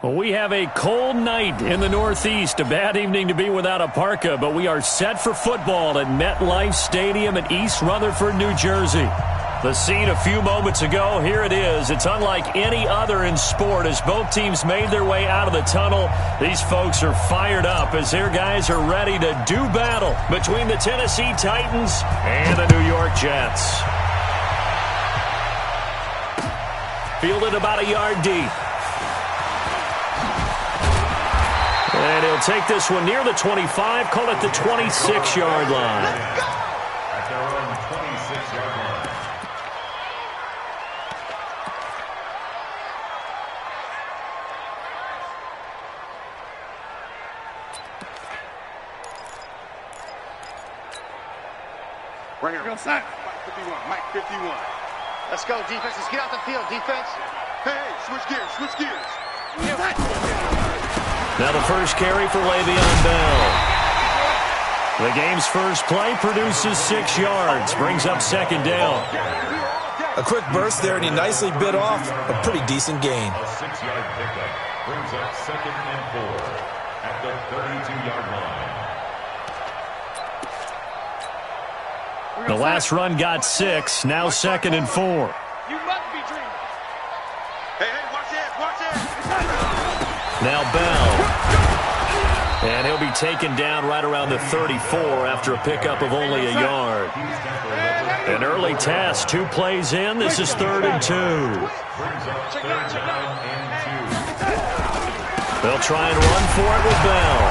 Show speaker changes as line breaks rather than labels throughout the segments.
Well, we have a cold night in the Northeast. A bad evening to be without a parka, but we are set for football at MetLife Stadium in East Rutherford, New Jersey. The scene a few moments ago, here it is. It's unlike any other in sport as both teams made their way out of the tunnel. These folks are fired up as their guys are ready to do battle between the Tennessee Titans and the New York Jets. Fielded about a yard deep. And he'll take this one near the 25, call it the 26-yard line.
At their own 26-yard line.
Right here. Go, Mike 51. Mike 51.
Let's go, defense. Let's get out the field, defense.
Hey, switch gears, switch gears.
Now the first carry for Le'Veon Bell. The game's first play produces 6 yards, brings up second down.
A quick burst there, and he nicely bit off a pretty decent gain.
A 6-yard pickup brings up 2nd and 4 at the 32-yard line.
The last run got 6, now 2nd and 4.
You must be dreaming. Hey, watch it.
Now Bell. And he'll be taken down right around the 34 after a pickup of only a yard. An early test, 2 plays in. This is 3rd and 2. They'll try and run for it with Bell.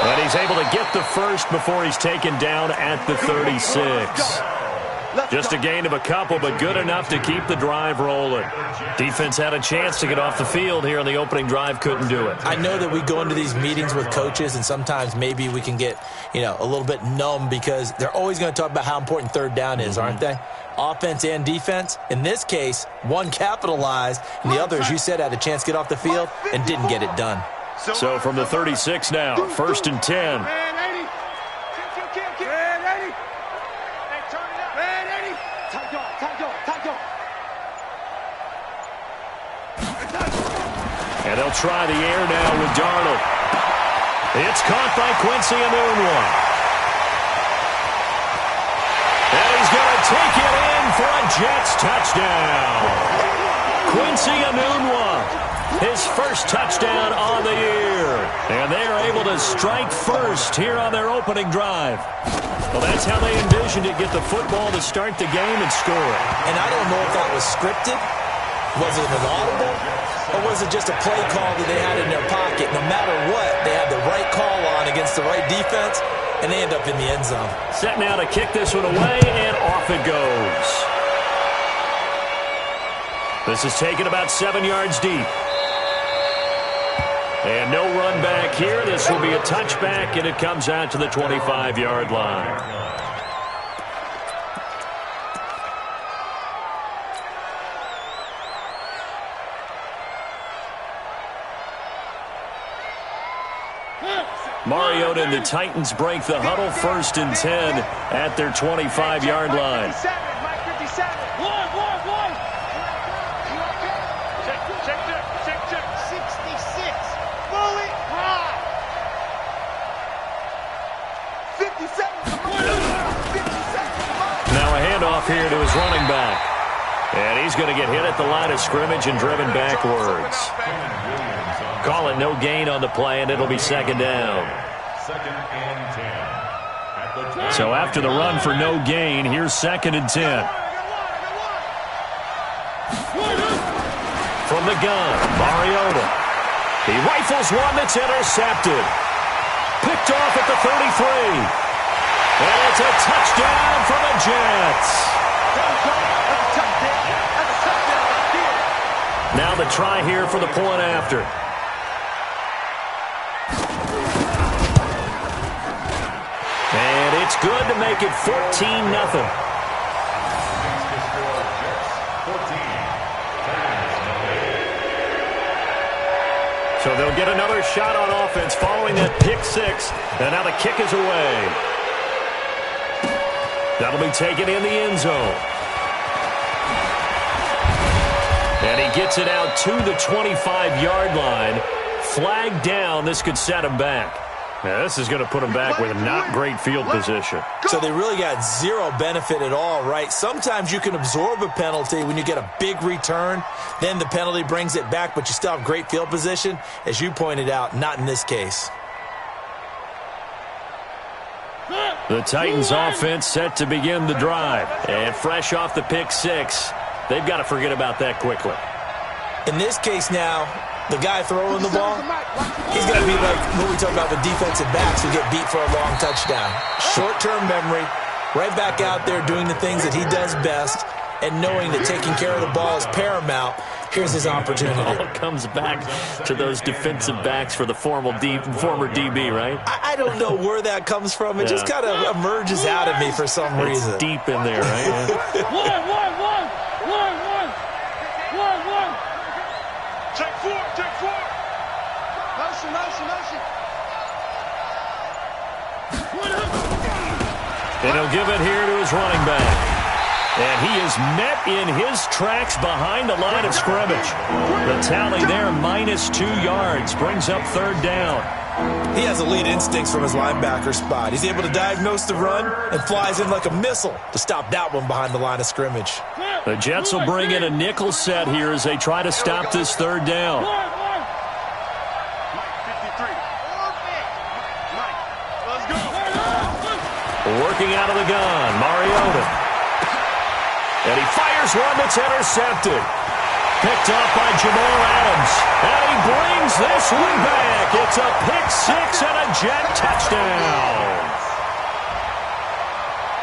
And he's able to get the first before he's taken down at the 36. Just a gain of a couple, but good enough to keep the drive rolling. Defense had a chance to get off the field here on the opening drive, couldn't do it.
I know that we go into these meetings with coaches, and sometimes maybe we can get, a little bit numb because they're always going to talk about how important 3rd down is, aren't they? Offense and defense. In this case, one capitalized, and the other, as you said, had a chance to get off the field and didn't get it done.
So from the 36 now, 1st and 10. And they'll try the air now with Darnold. It's caught by Quincy Enunwa. And he's going to take it in for a Jets touchdown. Quincy Enunwa, his first touchdown on the year. And they are able to strike first here on their opening drive. Well, that's how they envisioned it, get the football to start the game and score it.
And I don't know if that was scripted. Was it an audible? Or was it just a play call that they had in their pocket? No matter what, they had the right call on against the right defense, and they end up in the end zone.
Set now to kick this one away, and off it goes. This is taken about 7 yards deep. And no run back here. This will be a touchback, and it comes out to the 25-yard line. Mariota and the Titans break the huddle, 1st and 10 at their 25-yard line.
Mike 57. One. Check. 66. Fully high. 57.
Now a handoff here to his running back. And he's going to get hit at the line of scrimmage and driven backwards. Call it no gain on the play, and it'll be 2nd down.
2nd and 10.
So after the run for no gain, here's 2nd and 10. From the gun, Mariota. He rifles one that's intercepted. Picked off at the 33. And it's a touchdown for the Jets. Now the try here for the point after. And it's good to make it 14-0. So they'll get another shot on offense following that pick 6. And now the kick is away. That'll be taken in the end zone. And he gets it out to the 25-yard line. Flag down. This could set him back. Now, this is going to put him back with not great field position.
So they really got zero benefit at all, right? Sometimes you can absorb a penalty when you get a big return. Then the penalty brings it back, but you still have great field position. As you pointed out, not in this case.
The Titans offense set to begin the drive. And fresh off the pick six, they've got to forget about that quickly.
In this case now, the guy throwing the ball, he's going to be like what we talk about with defensive backs who get beat for a long touchdown. Short-term memory, right back out there doing the things that he does best, and knowing that taking care of the ball is paramount. Here's his opportunity.
It all comes back to those defensive backs for the former DB, right?
I don't know where that comes from. It just kind of emerges out of me for some reason.
It's deep in there, right?
One. Take four. Motion.
And he'll give it here to his running back. And he is met in his tracks behind the line of scrimmage. The tally there, -2 yards, brings up third down.
He has elite instincts from his linebacker spot. He's able to diagnose the run and flies in like a missile to stop that one behind the line of scrimmage.
The Jets will bring in a nickel set here as they try to stop this third down. Working out of the gun, Mariota. And he fires one that's intercepted. Picked up by Jamal Adams. And he brings this one back. It's a pick six and a Jet touchdown.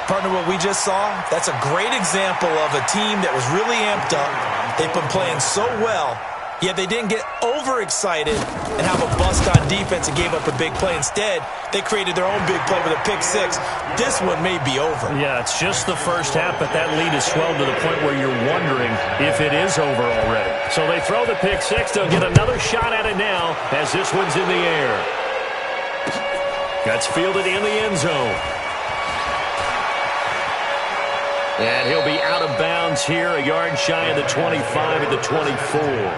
Partner, what we just saw, that's a great example of a team that was really amped up. They've been playing so well, yet they didn't get overexcited and have a bust on defense and gave up a big play. Instead, they created their own big play with a pick six. This one may be over.
Yeah, it's just the first half, but that lead has swelled to the point where you're wondering if it is over already. So they throw the pick six. They'll get another shot at it now as this one's in the air. Gets fielded in the end zone. And he'll be out of bounds here, a yard shy of the 25 at the 24.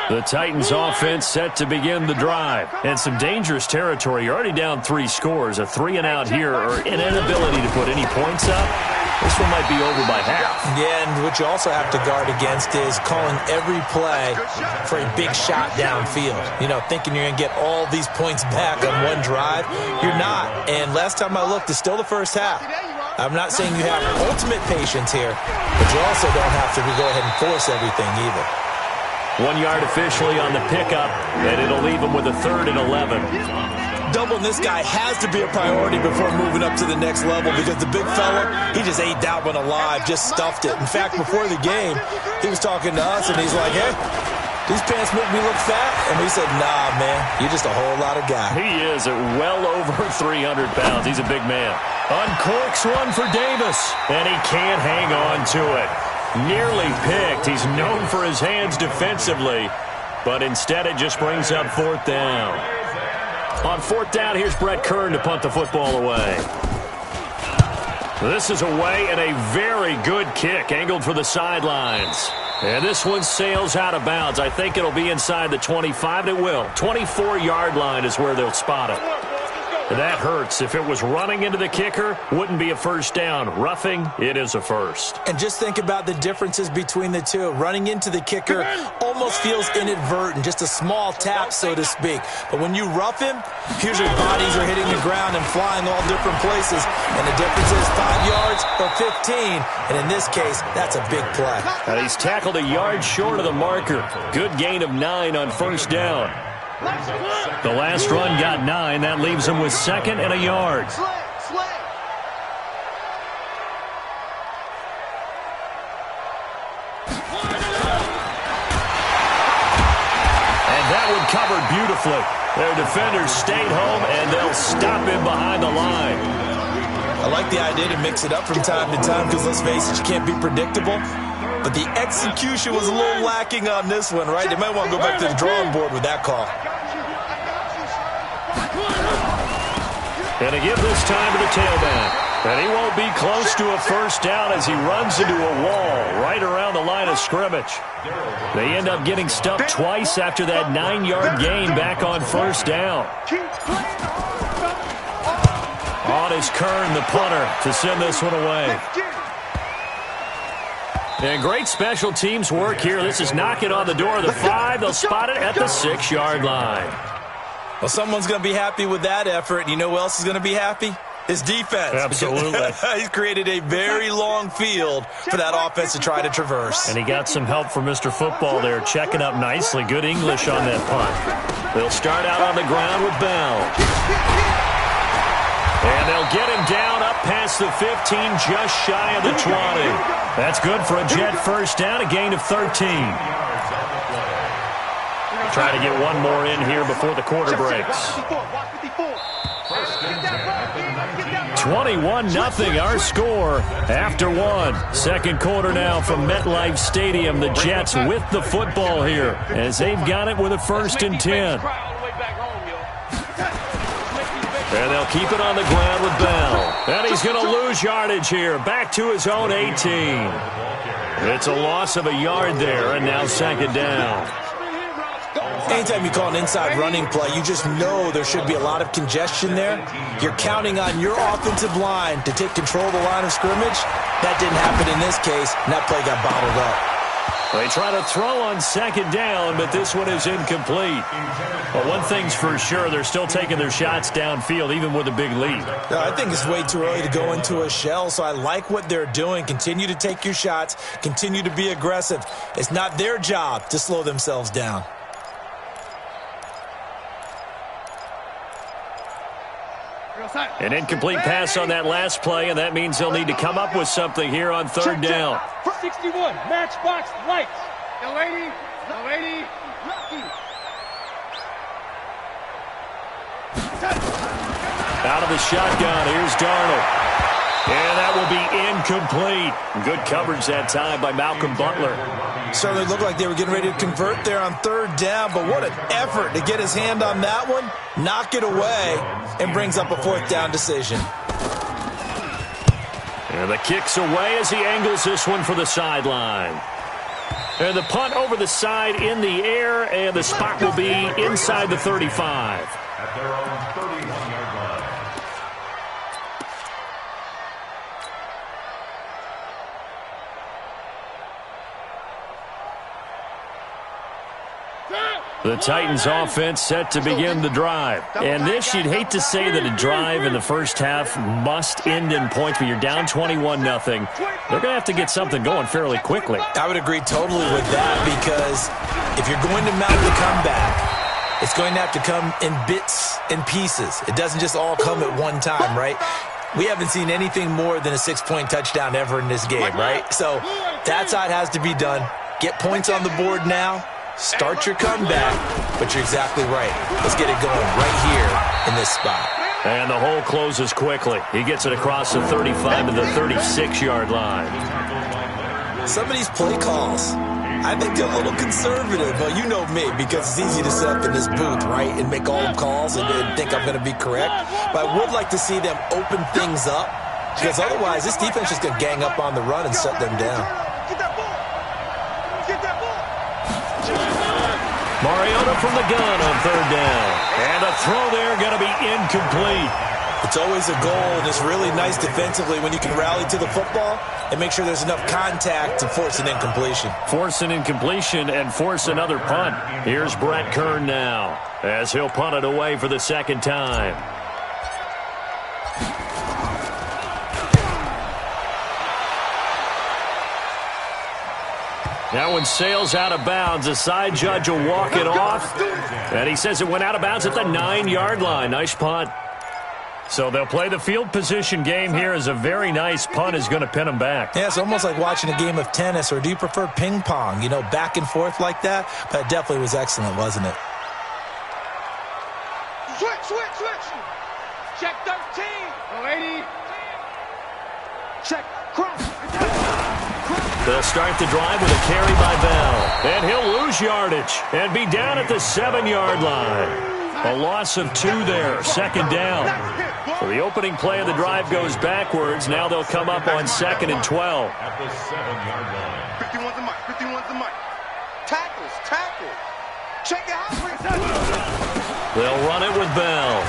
The Titans offense set to begin the drive. And some dangerous territory. You're already down 3 scores. A 3-and-out here or an inability to put any points up. This one might be over by half.
Yeah, and what you also have to guard against is calling every play for a big shot downfield. You know, thinking you're going to get all these points back on one drive. You're not. And last time I looked, it's still the first half. I'm not saying you have ultimate patience here, but you also don't have to go ahead and force everything either.
1 yard officially on the pickup, and it'll leave him with a 3rd and 11.
Doubling this guy has to be a priority before moving up to the next level because the big fella, he just ate that one alive, just stuffed it. In fact, before the game, he was talking to us, and he's like, hey, these pants make me look fat. And we said, nah, man, you're just a whole lot of guy.
He is at well over 300 pounds. He's a big man. Uncorks one for Davis, and he can't hang on to it. Nearly picked. He's known for his hands defensively, but instead it just brings up 4th down. On 4th down, here's Brett Kern to punt the football away. This is away and a very good kick, angled for the sidelines. And this one sails out of bounds. I think it'll be inside the 25. It will. 24-yard line is where they'll spot it. That hurts. If it was running into the kicker, wouldn't be a first down. Roughing, it is a first.
And just think about the differences between the two. Running into the kicker almost feels inadvertent, just a small tap, so to speak. But when you rough him, usually bodies are hitting the ground and flying all different places. And the difference is 5 yards or 15. And in this case, that's a big play.
And he's tackled a yard short of the marker. Good gain of 9 on first down. The last run got 9. That leaves him with 2nd and a yard. And that one covered beautifully. Their defenders stayed home, and they'll stop him behind the line.
I like the idea to mix it up from time to time because, let's face it, you can't be predictable. But the execution was a little lacking on this one, right? They might want to go back to the drawing board with that call.
And to give this time to the tailback. And he won't be close to a first down as he runs into a wall right around the line of scrimmage. They end up getting stuffed twice after that 9-yard gain back on first down. On is Kern, the punter, to send this one away. And great special teams work here. This is knocking on the door of the 5. They'll spot it at the 6-yard line.
Well, someone's going to be happy with that effort. And you know who else is going to be happy? His defense.
Absolutely.
He's created a very long field for that offense to try to traverse.
And he got some help from Mr. Football there, checking up nicely. Good English on that punt. They'll start out on the ground with Bell. And they'll get him down up past the 15, just shy of the 20. That's good for a Jet first down, a gain of 13. Try to get one more in here before the quarter breaks. 21-0 our score after one. Second quarter now from MetLife Stadium. The Jets with the football here as they've got it with a 1st and 10. And they'll keep it on the ground with Bell. And he's going to lose yardage here. Back to his own 18. It's a loss of a yard there, and now 2nd down.
Anytime you call an inside running play, you just know there should be a lot of congestion there. You're counting on your offensive line to take control of the line of scrimmage. That didn't happen in this case, and that play got bottled up.
They try to throw on 2nd down, but this one is incomplete. But one thing's for sure, they're still taking their shots downfield, even with a big lead.
I think it's way too early to go into a shell, so I like what they're doing. Continue to take your shots. Continue to be aggressive. It's not their job to slow themselves down.
An incomplete pass on that last play, and that means they'll need to come up with something here on 3rd down.
61, matchbox lights. The lady, Rocky.
Out of the shotgun, here's Darnold. And that will be incomplete. Good coverage that time by Malcolm Butler.
Certainly looked like they were getting ready to convert there on 3rd down, but what an effort to get his hand on that one, knock it away, and brings up a 4th down decision.
And the kick's away as he angles this one for the sideline. And the punt over the side in the air, and the spot will be inside the 35.
At their own 31-yard line.
The Titans offense set to begin the drive. And this, you'd hate to say that a drive in the first half must end in points, but you're down 21-0. They're going to have to get something going fairly quickly.
I would agree totally with that, because if you're going to mount the comeback, it's going to have to come in bits and pieces. It doesn't just all come at one time, right? We haven't seen anything more than a 6-point touchdown ever in this game, right? So that side has to be done. Get points on the board now. Start your comeback, but you're exactly right. Let's get it going right here in this spot.
And the hole closes quickly. He gets it across the 35 to the 36-yard line.
Some of these play calls, I think they're a little conservative. Well, you know me, because it's easy to sit up in this booth, right, and make all the calls and think I'm going to be correct. But I would like to see them open things up, because otherwise this defense is going to gang up on the run and shut them down.
Mariota from the gun on 3rd down. And a throw there going to be incomplete.
It's always a goal, and it's really nice defensively when you can rally to the football and make sure there's enough contact to force an incompletion.
Force an incompletion and force another punt. Here's Brett Kern now as he'll punt it away for the 2nd time. That one sails out of bounds. The side judge will walk it off. And he says it went out of bounds at the 9-yard line. Nice punt. So they'll play the field position game here as a very nice punt is going to pin them back.
Yeah, it's almost like watching a game of tennis, or do you prefer ping pong? You know, back and forth like that? But it definitely was excellent, wasn't it?
Switch. Check 13. 80. Check. Cross.
They'll start the drive with a carry by Bell. And he'll lose yardage and be down at the 7-yard line. A loss of 2 there, second down. So the opening play of the drive goes backwards. Now they'll come up on 2nd and 12.
At the 7-yard line.
51's the mic. 51's the mic. Tackles. Check it out.
They'll run it with Bell.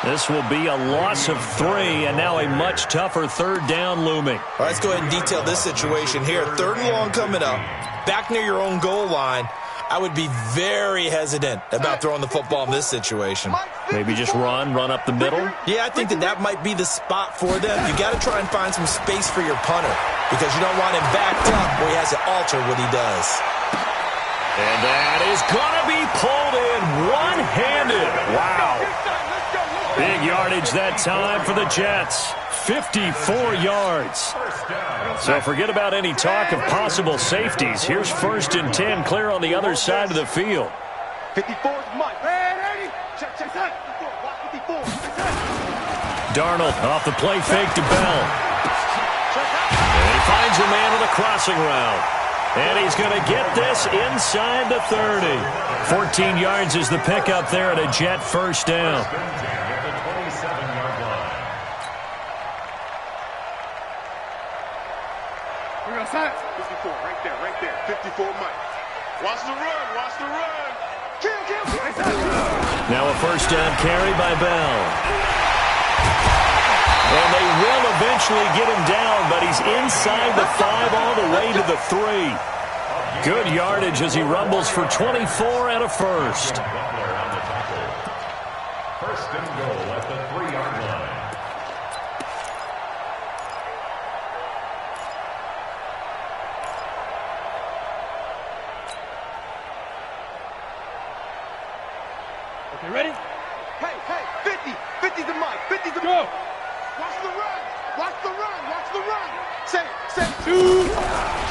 This will be a loss of 3, and now a much tougher 3rd down looming.
All right, let's go ahead and detail this situation here. 3rd and long coming up, back near your own goal line. I would be very hesitant about throwing the football in this situation.
Maybe just run up the middle.
Yeah, I think that might be the spot for them. You got to try and find some space for your punter because you don't want him backed up where he has to alter what he does.
And that is going to be pulled in one-handed. Wow. Big yardage that time for the Jets. 54 yards. So forget about any talk of possible safeties. Here's 1st and 10 clear on the other side of the field.
54's Mike. Check. 54.
Darnold off the play fake to Bell. And he finds a man with a crossing route. And he's going to get this inside the 30. 14 yards is the pickup there at a Jet 1st down.
We're outside. 54, right there. 54 Mike. Watch the run. Kill.
Now a 1st down carry by Bell. And they will eventually get him down, but he's inside the 5 all the way to the 3. Good yardage as he rumbles for 24 and a 1st.
1st and goal at the 3-yard line.
Okay, ready? Hey, 50's the mic. 50's the go. Watch the run. Say.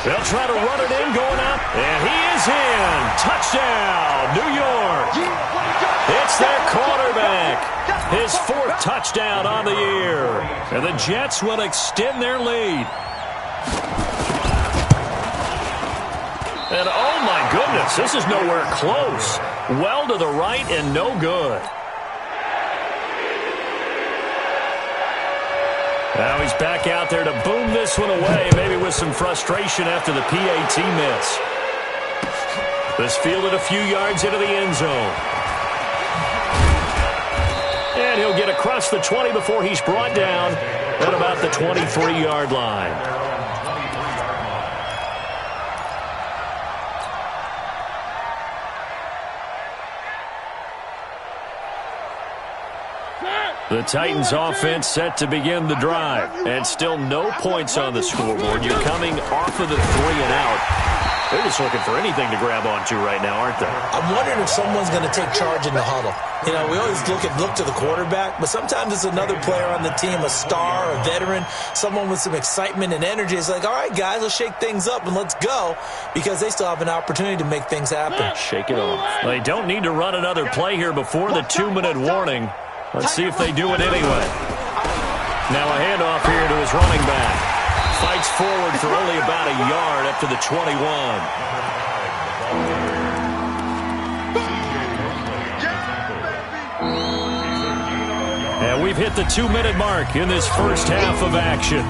They'll try to run it in, going up, and he is in. Touchdown, New York. It's their quarterback. His 4th touchdown on the year. And the Jets will extend their lead. And oh my goodness, this is nowhere close. Well to the right and no good. Now he's back out there to boom this one away, maybe with some frustration after the PAT miss. This fielded a few yards into the end zone. And he'll get across the 20 before he's brought down at about the 23-yard line. The Titans offense set to begin the drive. And still no points on the scoreboard. You're coming off of the 3 and out. They're just looking for anything to grab onto right now, aren't they?
I'm wondering if someone's going to take charge in the huddle. You know, we always look to the quarterback, but sometimes it's another player on the team, a star, a veteran, someone with some excitement and energy. It's like, all right, guys, let's shake things up and let's go, because they still have an opportunity to make things happen.
Shake it off. They don't need to run another play here before the 2-minute warning. Let's see if they do it anyway. Now a handoff here to his running back. Fights forward for only about a yard up to the 21. And we've hit the 2-minute mark in this first half of action.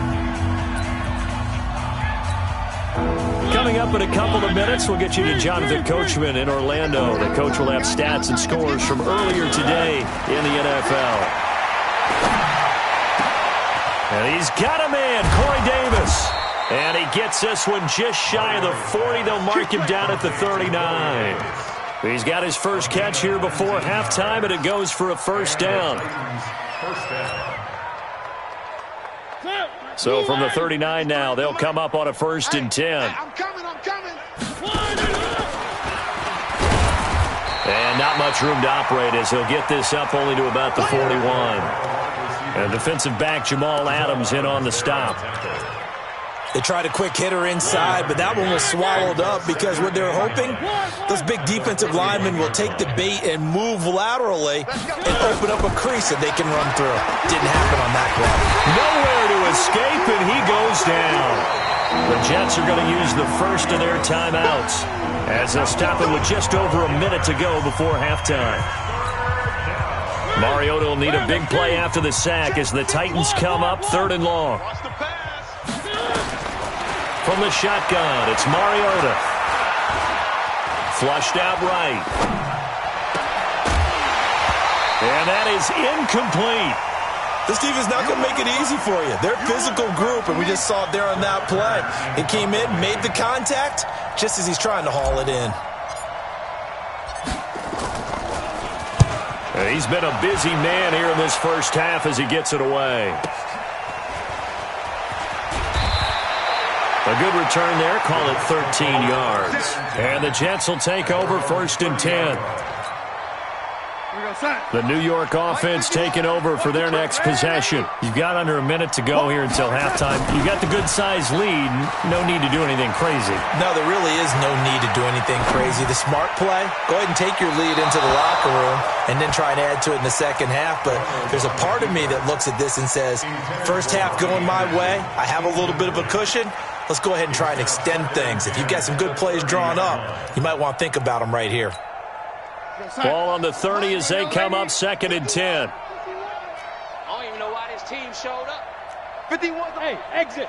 Coming up in a couple of minutes, we'll get you to Jonathan Coachman in Orlando. The coach will have stats and scores from earlier today in the NFL. And he's got a man, Corey Davis. And he gets this one just shy of the 40. They'll mark him down at the 39. He's got his first catch here before halftime, and it goes for a 1st down. So from the 39 now, they'll come up on a 1st and 10.
I'm coming.
And not much room to operate as he'll get this up only to about the 41. And defensive back Jamal Adams in on the stop.
They tried a quick hitter inside, but that one was swallowed up because what they're hoping, those big defensive linemen will take the bait and move laterally and open up a crease that they can run through. Didn't happen on that play.
Nowhere to escape, and he goes down. The Jets are going to use the first of their timeouts as they'll stop it with just over a minute to go before halftime. Mariota will need a big play after the sack as the Titans come up 3rd and long. From the shotgun, it's Mariota. Flushed out right. And that is incomplete.
This defense is not going to make it easy for you. They're a physical group, and we just saw it there on that play. It came in, made the contact, just as he's trying to haul it in.
He's been a busy man here in this first half as he gets it away. A good return there, call it 13 yards. And the Jets will take over 1st and 10. The New York offense taking over for their next possession. You've got under a minute to go here until halftime. You've got the good-sized lead. No need to do anything crazy.
No, there really is no need to do anything crazy. The smart play, go ahead and take your lead into the locker room and then try and add to it in the second half. But there's a part of me that looks at this and says, first half going my way, I have a little bit of a cushion. Let's go ahead and try and extend things. If you've got some good plays drawn up, you might want to think about them right here.
Ball on the 30 as they come up 2nd and 10.
I don't even know why this team showed up.
51. Hey, exit.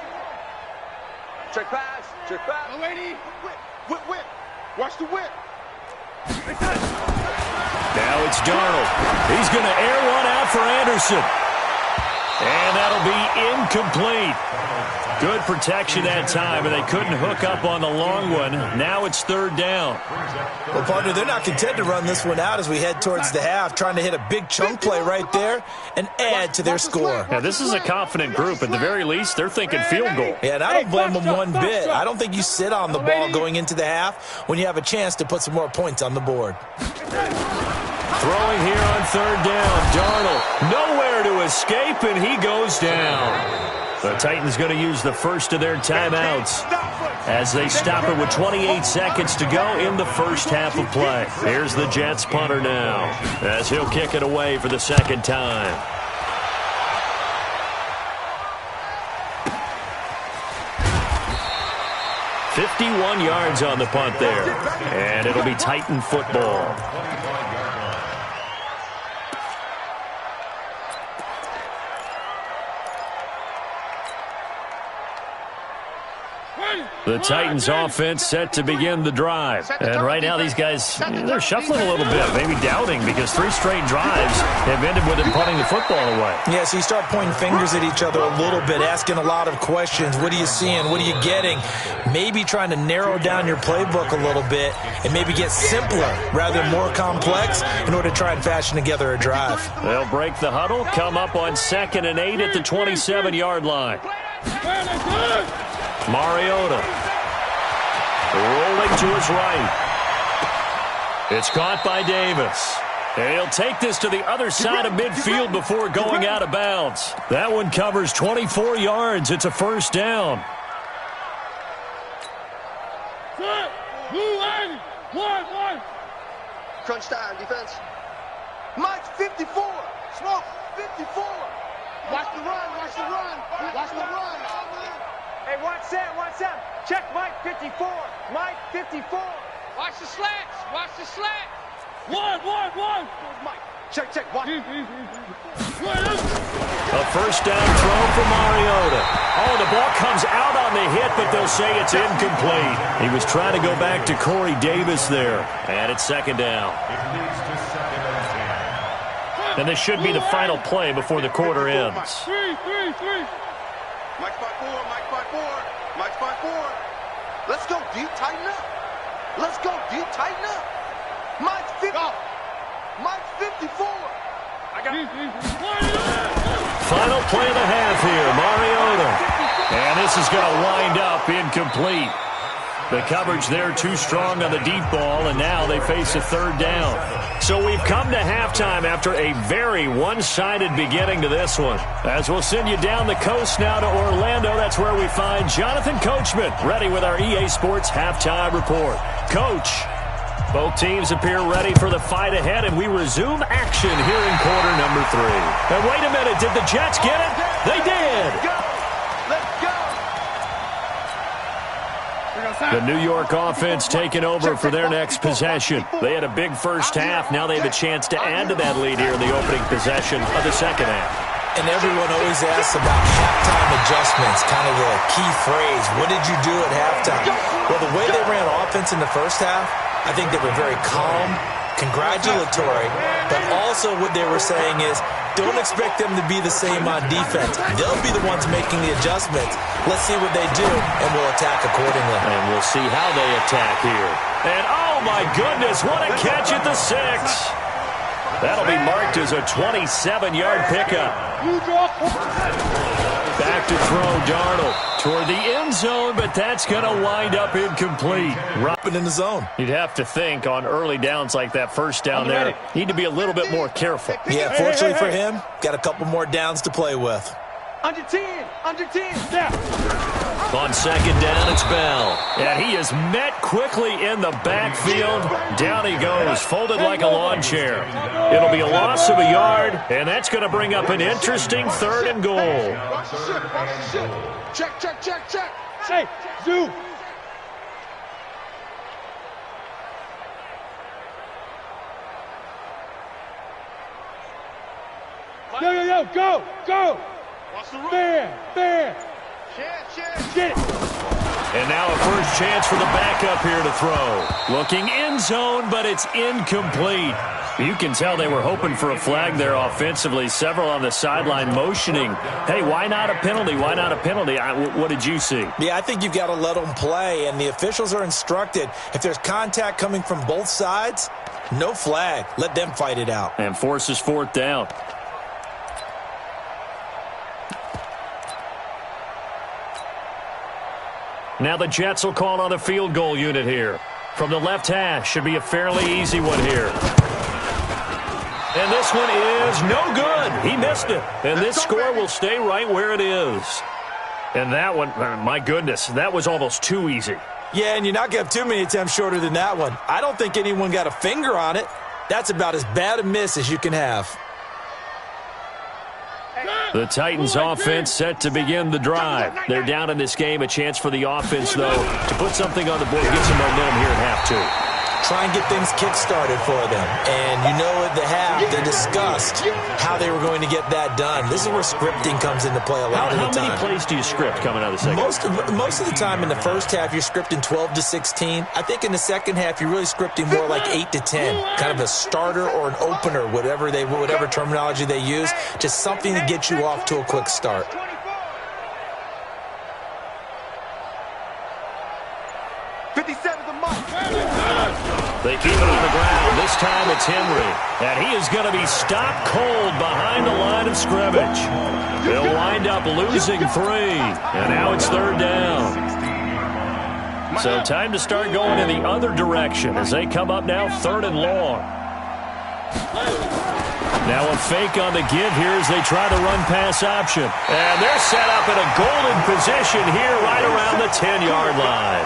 Trick pass. Trick pass.
Oh, lady. Whip. Watch the whip.
Now it's Darnold. He's going to air one out for Anderson. And that'll be incomplete. Good protection that time, and they couldn't hook up on the long one. Now it's 3rd down.
Well, partner, they're not content to run this one out as we head towards the half, trying to hit a big chunk play right there and add to their score.
Now, this is a confident group. At the very least, they're thinking field goal.
Yeah, and I don't blame them one bit. I don't think you sit on the ball going into the half when you have a chance to put some more points on the board.
Throwing here on 3rd down. Darnold nowhere to escape, and he goes down. The Titans going to use the first of their timeouts as they stop it with 28 seconds to go in the first half of play. Here's the Jets punter now as he'll kick it away for the second time. "51 yards on the punt there, and it'll be Titan football. The Titans offense set to begin the drive. And right now these guys, they're shuffling a little bit, maybe doubting, because 3 straight drives have ended with them punting the football away.
Yeah, so you start pointing fingers at each other a little bit, asking a lot of questions. What are you seeing? What are you getting? Maybe trying to narrow down your playbook a little bit and maybe get simpler rather than more complex in order to try and fashion together a drive.
They'll break the huddle, come up on 2nd and 8 at the 27-yard line. Mariota rolling to his right. It's caught by Davis. And he'll take this to the other side of midfield before going out of bounds. That one covers 24 yards. It's a 1st down.
Crunch time, defense.
Mike, 54. Smoke, 54. Watch the run.
Hey, watch that. Check Mike 54. Mike 54. Watch the slats.
One. Mike, check. Watch.
A 1st down throw for Mariota. Oh, the ball comes out on the hit, but they'll say it's incomplete. He was trying to go back to Corey Davis there. And it's 2nd down. And this should be the final play before the quarter ends.
Three. Mike 5-4. Let's go deep, tighten up. Mike 50. Mike 54.
Final play of the half here, Mariota. And this is going to wind up incomplete. The coverage there too strong on the deep ball, and now they face a 3rd down. So we've come to halftime after a very one-sided beginning to this one. As we'll send you down the coast now to Orlando, that's where we find Jonathan Coachman, ready with our EA Sports Halftime Report. Coach, both teams appear ready for the fight ahead, and we resume action here in quarter number 3. And wait a minute, did the Jets get it? They did!
Let's go.
The New York offense taking over for their next possession. They had a big first half. Now they have a chance to add to that lead here in the opening possession of the second half.
And everyone always asks about halftime adjustments, kind of the key phrase. What did you do at halftime? Well, the way they ran offense in the first half, I think they were very calm, congratulatory, but also what they were saying is, don't expect them to be the same on defense. They'll be the ones making the adjustments. Let's see what they do, and we'll attack accordingly.
And we'll see how they attack here. And, oh, my goodness, what a catch at the 6. That'll be marked as a 27-yard pickup. Back to throw, Darnold toward the end zone, but that's going to wind up incomplete.
Dropping in the zone.
You'd have to think on early downs like that first down there, need to be a little bit more careful.
Yeah, fortunately for him, got a couple more downs to play with.
Under 10, under 10, step.
On second down, it's Bell. And he is met quickly in the backfield. Down he goes, folded like a lawn chair. It'll be a loss of a yard, and that's going to bring up an interesting 3rd and goal.
Watch the ship, watch the ship. Check, check, check, check.
Say, zoom. Yo, go, go.
Watch the road.
Fair. Get it.
And now a first chance for the backup here to throw. Looking end zone, but it's incomplete. You can tell they were hoping for a flag there offensively. Several on the sideline motioning. Hey, why not a penalty? Why not a penalty? What did you see?
Yeah, I think you've got to let them play, and the officials are instructed. If there's contact coming from both sides, no flag. Let them fight it out.
And forces 4th down. Now the Jets will call on the field goal unit here. From the left hash, should be a fairly easy one here. And this one is no good. He missed it. And this score will stay right where it is. And that one, my goodness, that was almost too easy.
Yeah, and you're not going to have too many attempts shorter than that one. I don't think anyone got a finger on it. That's about as bad a miss as you can have.
The Titans offense set to begin the drive. They're down in this game. A chance for the offense, though, to put something on the board, get some momentum here at half 2.
Try and get things kick-started for them. And you know at the half, they discussed how they were going to get that done. This is where scripting comes into play a lot of the time.
How many plays do you script coming out of the second?
Most of the time in the first half, you're scripting 12 to 16. I think in the second half, you're really scripting more like 8 to 10. Kind of a starter or an opener, whatever terminology they use. Just something to get you off to a quick start.
They keep it on the ground. This time it's Henry. And he is going to be stopped cold behind the line of scrimmage. They'll wind up losing 3. And now it's 3rd down. So time to start going in the other direction as they come up now 3rd and long. Now a fake on the give here as they try the run-pass option. And they're set up in a golden position here right around the 10-yard line.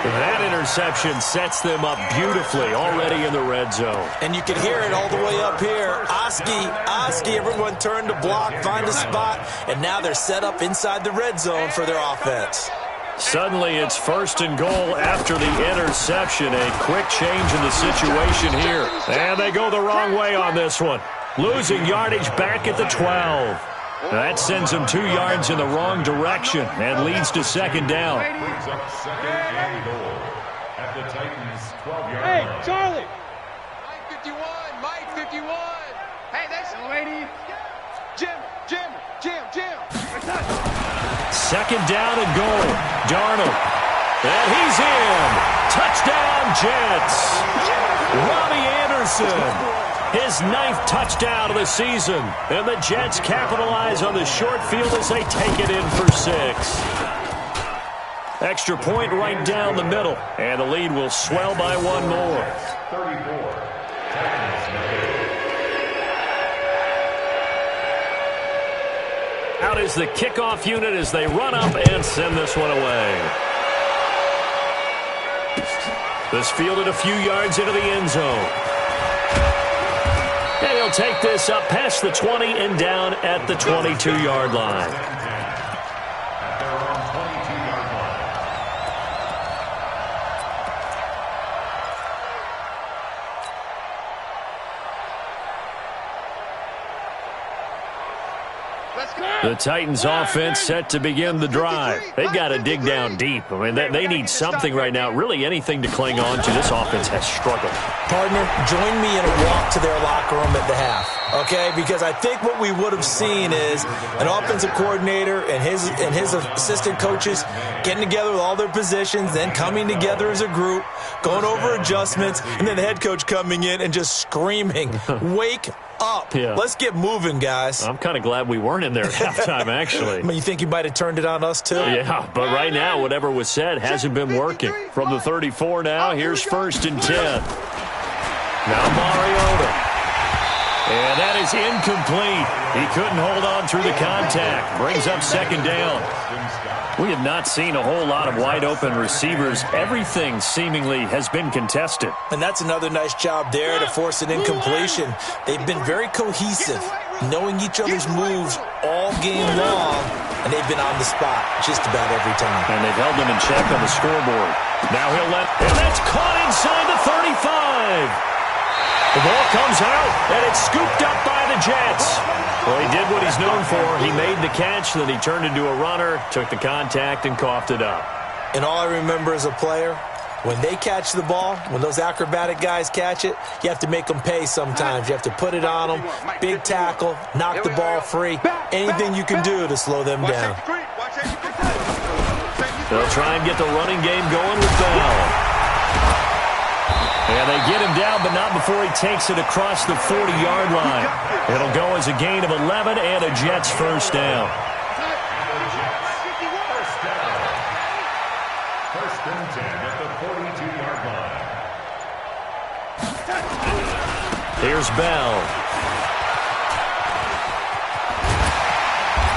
That interception sets them up beautifully already in the red zone.
And you can hear it all the way up here. Oski, everyone turned to block, find a spot, and now they're set up inside the red zone for their offense.
Suddenly it's 1st and goal after the interception. A quick change in the situation here. And they go the wrong way on this one. Losing yardage back at the 12. That sends them 2 yards in the wrong direction and leads to 2nd down.
Brings up 2nd and goal at the Titans' 12-yard line.
Hey, Charlie.
Mike 51. Hey, that's the lady. Jim.
2nd down and goal. Darnold. And he's in. Touchdown, Jets. Robbie Anderson. His 9th touchdown of the season. And the Jets capitalize on the short field as they take it in for 6. Extra point right down the middle. And the lead will swell by 1 more.
34.
Out is the kickoff unit as they run up and send this one away. This fielded a few yards into the end zone. And he'll take this up past the 20 and down at the 22-yard line. The Titans offense set to begin the drive. They've got to dig down deep. I mean, they need something right now, really anything to cling on to. This offense has struggled.
Partner, join me in a walk to their locker room at the half, okay? Because I think what we would have seen is an offensive coordinator and his assistant coaches getting together with all their positions, then coming together as a group, going over adjustments, and then the head coach coming in and just screaming, wake up. Yeah. Let's get moving, guys.
I'm kind of glad we weren't in there at halftime, actually.
I mean, you think you might have turned it on us, too?
Yeah, but right now, whatever was said hasn't been working. From the 34 now, here's 1st and 10. Now Mariota. And that is incomplete. He couldn't hold on through the contact. Brings up 2nd down. We have not seen a whole lot of wide-open receivers. Everything seemingly has been contested.
And that's another nice job there to force an incompletion. They've been very cohesive, knowing each other's moves all game long, and they've been on the spot just about every time.
And they've held them in check on the scoreboard. Now he'll and that's caught inside the 35. The ball comes out, and it's scooped up by the Jets. Well, he did what he's known for. He made the catch, then he turned into a runner, took the contact, and coughed it up.
And all I remember as a player, when they catch the ball, when those acrobatic guys catch it, you have to make them pay sometimes. You have to put it on them, big tackle, knock the ball free, anything you can do to slow them down.
They'll try and get the running game going with Bell. And they get him down, but not before he takes it across the 40-yard line. It'll go as a gain of 11 and a Jets 1st down.
1st and 10 at the 42-yard line.
Here's Bell.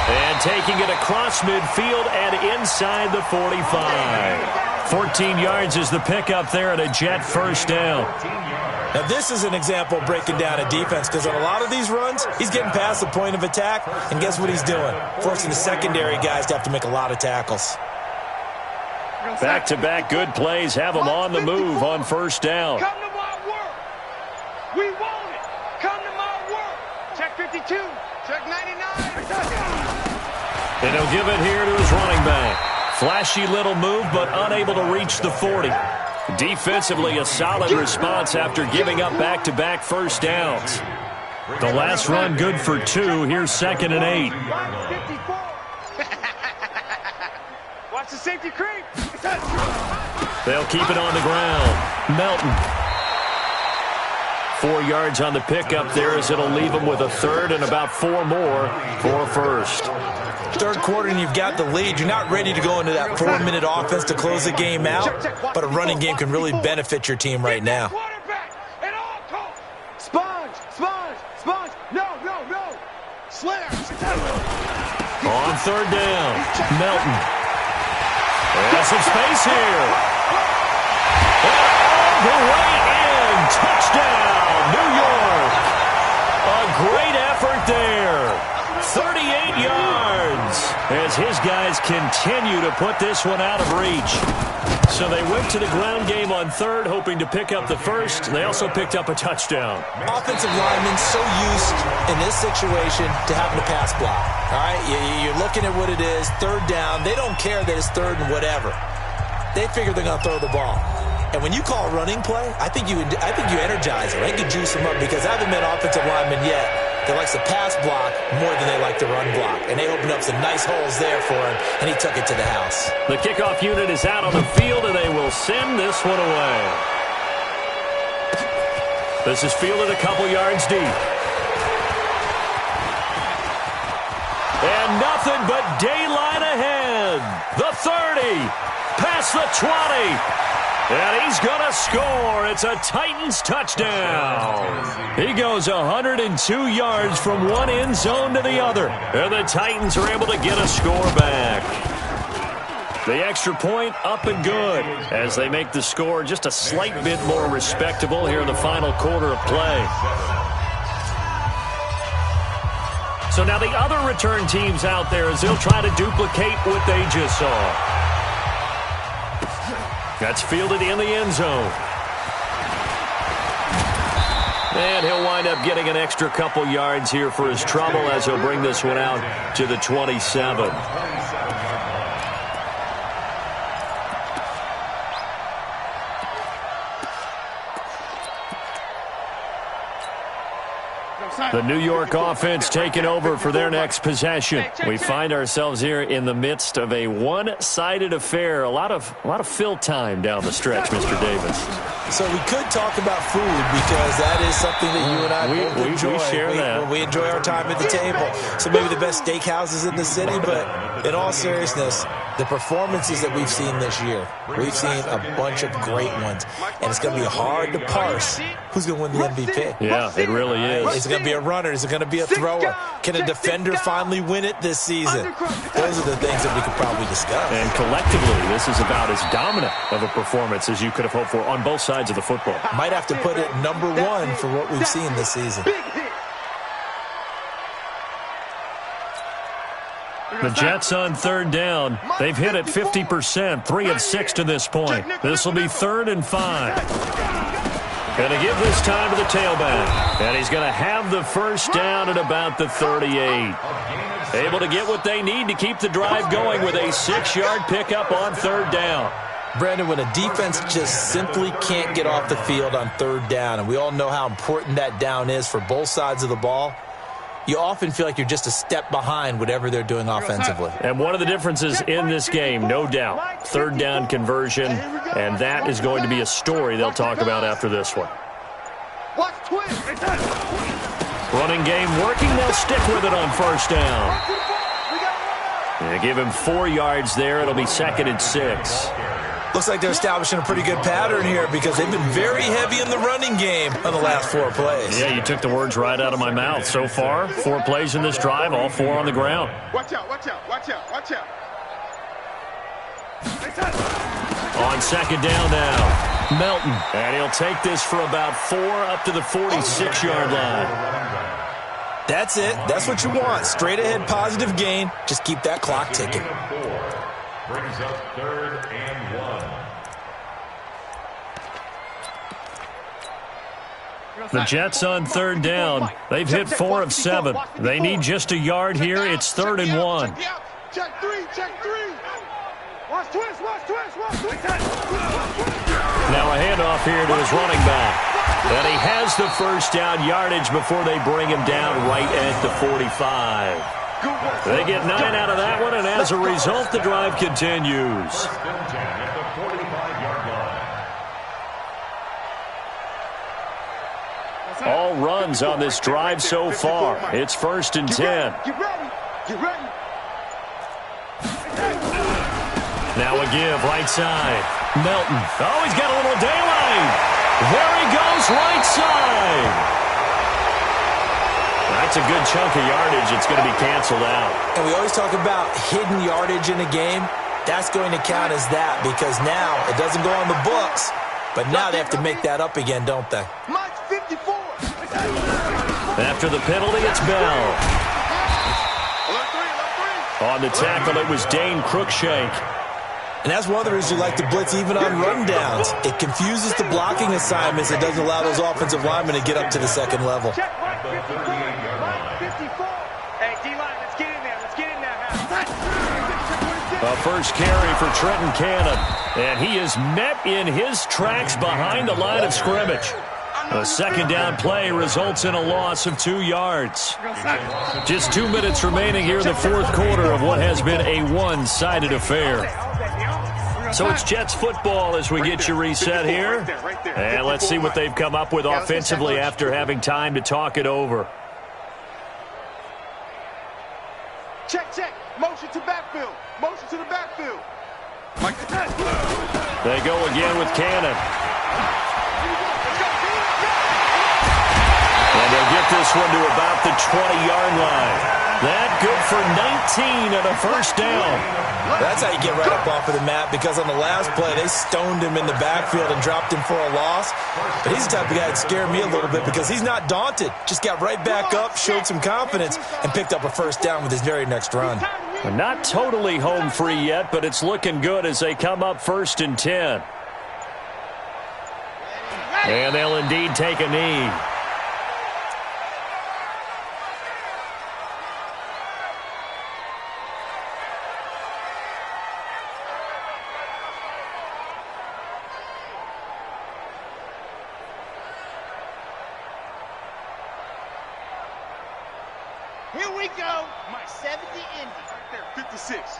And taking it across midfield and inside the 45. 14 yards is the pickup there at a Jet 1st down.
Now, this is an example of breaking down a defense, because on a lot of these runs, he's getting past the point of attack, and guess what he's doing? Forcing the secondary guys to have to make a lot of tackles.
Back-to-back good plays have them on the move on 1st down.
Come to my work. We want it. Come to my work. Check 52. Check 99.
And he'll give it here to his running back. Flashy little move, but unable to reach the 40. Defensively, a solid response after giving up back-to-back 1st downs. The last run good for 2. Here's 2nd and 8.
Watch the safety creep.
They'll keep it on the ground. Melton. 4 yards on the pickup there, as it'll leave them with a 3rd and about 4 more for 1st.
3rd quarter and you've got the lead. You're not ready to go into that 4-minute offense to close the game out, but a running game can really benefit your team right now.
Sponge, sponge, sponge. No, no, no. Slash.
On 3rd down, Melton. There's some space here. All the way in. Touchdown, New York. A great effort there. 38 yards as his guys continue to put this one out of reach. So they went to the ground game on 3rd, hoping to pick up the 1st. They also picked up a touchdown.
Offensive linemen so used in this situation to having to pass block. All right, you're looking at what it is, 3rd down. They don't care that it's 3rd and whatever. They figure they're going to throw the ball. And when you call a running play, I think you energize them. I think you juice them up, because I haven't met an offensive lineman yet that likes to pass block more than they like to run block. And they opened up some nice holes there for him, and he took it to the house.
The kickoff unit is out on the field, and they will send this one away. This is fielded a couple yards deep. And nothing but daylight ahead. The 30, past the 20. And he's going to score. It's a Titans touchdown. He goes 102 yards from one end zone to the other. And the Titans are able to get a score back. The extra point up and good as they make the score just a slight bit more respectable here in the final quarter of play. So now the other return teams out there, as they'll try to duplicate what they just saw. That's fielded in the end zone. And he'll wind up getting an extra couple yards here for his trouble as he'll bring this one out to the 27. The New York offense taking over for their next possession. We find ourselves here in the midst of a one-sided affair. A lot of fill time down the stretch, Mr. Davis.
So we could talk about food because that is something that you and I both enjoy.
We share that.
We enjoy our time at the table. So maybe the best steakhouses in the city, but in all seriousness, the performances that we've seen this year, we've seen a bunch of great ones, and it's going to be hard to parse who's going to win the MVP.
Yeah, it really is.
Is it going to be a runner? Is it going to be a thrower? Can a defender finally win it this season? Those are the things that we could probably discuss.
And collectively, this is about as dominant of a performance as you could have hoped for on both sides of the football.
Might have to put it number one for what we've seen this season.
The Jets on third down. They've hit it 50%, 3 of 6 to this point. This will be 3rd and 5. Going to give this time to the tailback. And he's going to have the first down at about the 38. Able to get what they need to keep the drive going with a 6-yard pickup on third down.
Brandon, when a defense just simply can't get off the field on third down, and we all know how important that down is for both sides of the ball, you often feel like you're just a step behind whatever they're doing offensively.
And one of the differences in this game, no doubt, third down conversion, and that is going to be a story they'll talk about after this one. Running game working, they'll stick with it on first down. They give him 4 yards there. It'll be 2nd and 6.
Looks like they're establishing a pretty good pattern here because they've been very heavy in the running game on the last 4 plays.
Yeah, you took the words right out of my mouth. So far, 4 plays in this drive, all 4 on the ground.
Watch out, watch out, watch out, watch out.
On second down now, Melton. And he'll take this for about 4 up to the 46-yard line.
That's it. That's what you want. Straight ahead positive gain. Just keep that clock ticking.
Brings up 3rd and 1.
The Jets on third down. They've hit 4 of 7. They need just a yard here. It's 3rd and 1.
Check 3, check 3. Watch twist, watch twist, watch twist.
Now a handoff here to his running back. And he has the first down yardage before they bring him down right at the 45. They get 9 out of that one, and as a result, the drive continues. All runs on this drive so far. It's 1st and 10.
Get ready, get ready.
Now a give, right side. Melton. Oh, he's got a little daylight. There he goes, right side. That's a good chunk of yardage. It's going to be canceled out.
And we always talk about hidden yardage in a game. That's going to count as that because now it doesn't go on the books, but now they have to make that up again, don't they?
Mike's 54.
After the penalty, it's Bell. On the tackle, it was Dane Cruikshank.
And that's one of the reasons you like to blitz even on rundowns. It confuses the blocking assignments. It doesn't allow those offensive linemen to get up to the second level.
Check Mike 54. Mike 54. Hey, D-line, let's get in there. Let's get in there.
A first carry for Trenton Cannon. And he is met in his tracks behind the line of scrimmage. A second down play results in a loss of 2 yards. Just 2 minutes remaining here in the 4th quarter of what has been a one-sided affair. So it's Jets football as we get you reset here. And let's see what they've come up with offensively after having time to talk it over.
Check, check. Motion to backfield. Motion to the backfield.
They go again with Cannon. And they'll get this one to about the 20-yard line. That good for 19 and a first down.
That's how you get right up off of the mat because on the last play, they stoned him in the backfield and dropped him for a loss. But he's the type of guy that scared me a little bit because he's not daunted. Just got right back up, showed some confidence, and picked up a first down with his very next run.
Not totally home free yet, but it's looking good as they come up 1st and 10. And they'll indeed take a knee.
Here we go. My 70 Indy.
Right there, 56.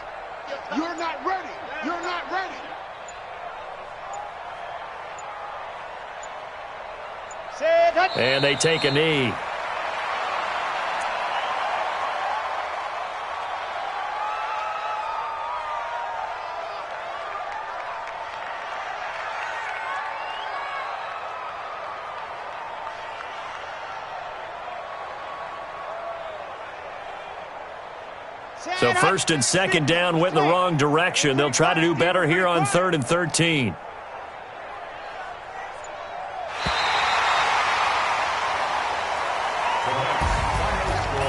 You're not ready. You're not ready.
And they take a knee. So first and second down went in the wrong direction. They'll try to do better here on 3rd and 13.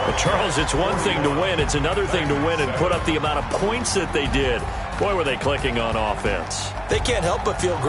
But Charles, it's one thing to win. It's another thing to win and put up the amount of points that they did. Boy, were they clicking on offense.
They can't help but feel great.